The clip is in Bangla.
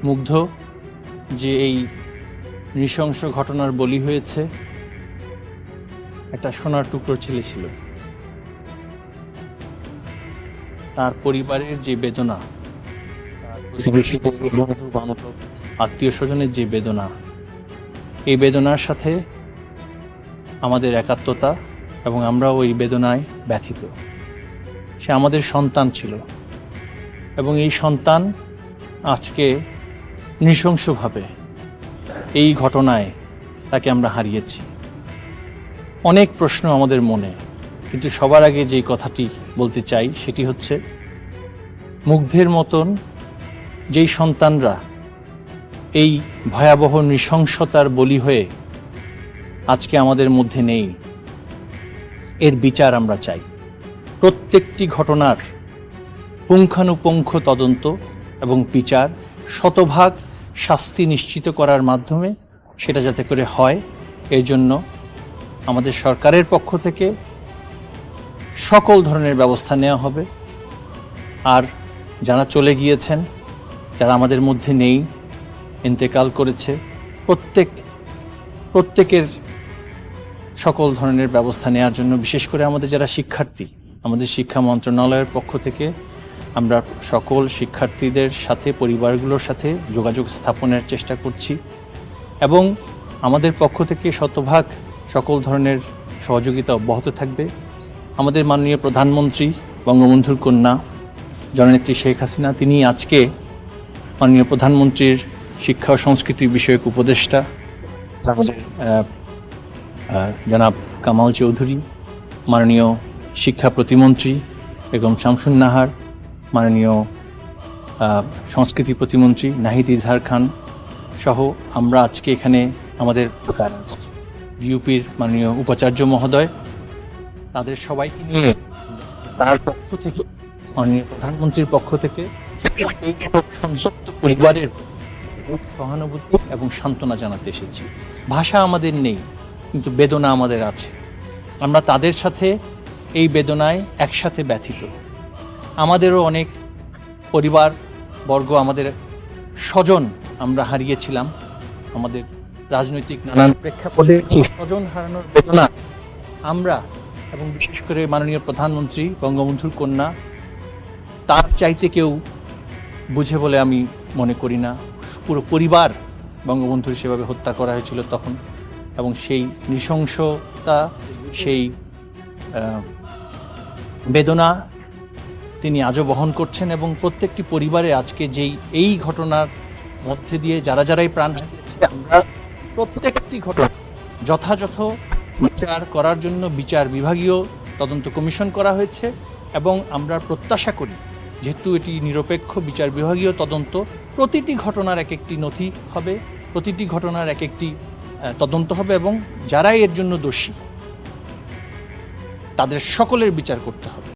মুগ্ধ যে এই নৃশংস ঘটনার বলি হয়েছে একটা সোনার টুকরো ছেলে ছিল। তার পরিবারের যে বেদনা, আত্মীয় স্বজনের যে বেদনা, এই বেদনার সাথে আমাদের একাত্মতা এবং আমরা ওই বেদনায় ব্যথিত। সে আমাদের সন্তান ছিল এবং এই সন্তান আজকে নৃশংসভাবে এই ঘটনায় তাকে আমরা হারিয়েছি। অনেক প্রশ্ন আমাদের মনে, কিন্তু সবার আগে যে কথাটি বলতে চাই সেটি হচ্ছে মুগ্ধের মতন যেই সন্তানরা এই ভয়াবহ নৃশংসতার বলি হয়ে আজকে আমাদের মধ্যে নেই, এর বিচার আমরা চাই। প্রত্যেকটি ঘটনার পুঙ্খানুপুঙ্খ তদন্ত এবং বিচার, শতভাগ শাস্তি নিশ্চিত করার মাধ্যমে সেটা যাতে করে হয়, এর জন্য আমাদের সরকারের পক্ষ থেকে সকল ধরনের ব্যবস্থা নেওয়া হবে। আর যারা চলে গিয়েছেন, যারা আমাদের মধ্যে নেই, ইন্তেকাল করেছে, প্রত্যেকের সকল ধরনের ব্যবস্থা নেওয়ার জন্য, বিশেষ করে আমাদের যারা শিক্ষার্থী, আমাদের শিক্ষা মন্ত্রণালয়ের পক্ষ থেকে আমরা সকল শিক্ষার্থীদের সাথে, পরিবারগুলোর সাথে যোগাযোগ স্থাপনের চেষ্টা করছি এবং আমাদের পক্ষ থেকে শতভাগ সকল ধরনের সহযোগিতা অব্যাহত থাকবে। আমাদের মাননীয় প্রধানমন্ত্রী, বঙ্গবন্ধুর কন্যা জননেত্রী শেখ হাসিনা, তিনি আজকে মাননীয় প্রধানমন্ত্রীর শিক্ষা ও সংস্কৃতি বিষয়ক উপদেষ্টা জনাব কামাল চৌধুরী, মাননীয় শিক্ষা প্রতিমন্ত্রী বেগম শামসুন নাহার, মাননীয় সংস্কৃতি প্রতিমন্ত্রী নাহিদ ইজহার খান সহ আমরা আজকে এখানে আমাদের বিউপির মাননীয় উপাচার্য মহোদয়, তাদের সবাইকে নিয়ে তার পক্ষ থেকে, মাননীয় প্রধানমন্ত্রীর পক্ষ থেকে এই সংযুক্ত পরিবারের সহানুভূতি এবং সান্ত্বনা জানাতে এসেছি। ভাষা আমাদের নেই, কিন্তু বেদনা আমাদের আছে। আমরা তাদের সাথে এই বেদনায় একসাথে ব্যথিত। আমাদেরও অনেক পরিবার বর্গ, আমাদের স্বজন আমরা হারিয়েছিলাম। আমাদের রাজনৈতিক নানান প্রেক্ষাপটে স্বজন হারানোর বেদনা আমরা এবং বিশেষ করে মাননীয় প্রধানমন্ত্রী বঙ্গবন্ধুর কন্যা, তার চাইতে কেউ বুঝে বলে আমি মনে করি না। পুরো পরিবার বঙ্গবন্ধুর সেভাবে হত্যা করা হয়েছিল তখন, এবং সেই নৃশংসতা, সেই বেদনা তিনি আজও বহন করছেন এবং প্রত্যেকটি পরিবারে আজকে এই ঘটনার মধ্যে দিয়ে যারাই প্রাণ হারিয়েছে, আমরা প্রত্যেকটি ঘটনা যথাযথ বিচার করার জন্য বিচার বিভাগীয় তদন্ত কমিশন করা হয়েছে এবং আমরা প্রত্যাশা করি, যেহেতু এটি নিরপেক্ষ বিচার বিভাগীয় তদন্ত, প্রতিটি ঘটনার এক একটি নথি হবে, প্রতিটি ঘটনার এক একটি তদন্ত হবে এবং যারাই এর জন্য দোষী তাদের সকলের বিচার করতে হবে।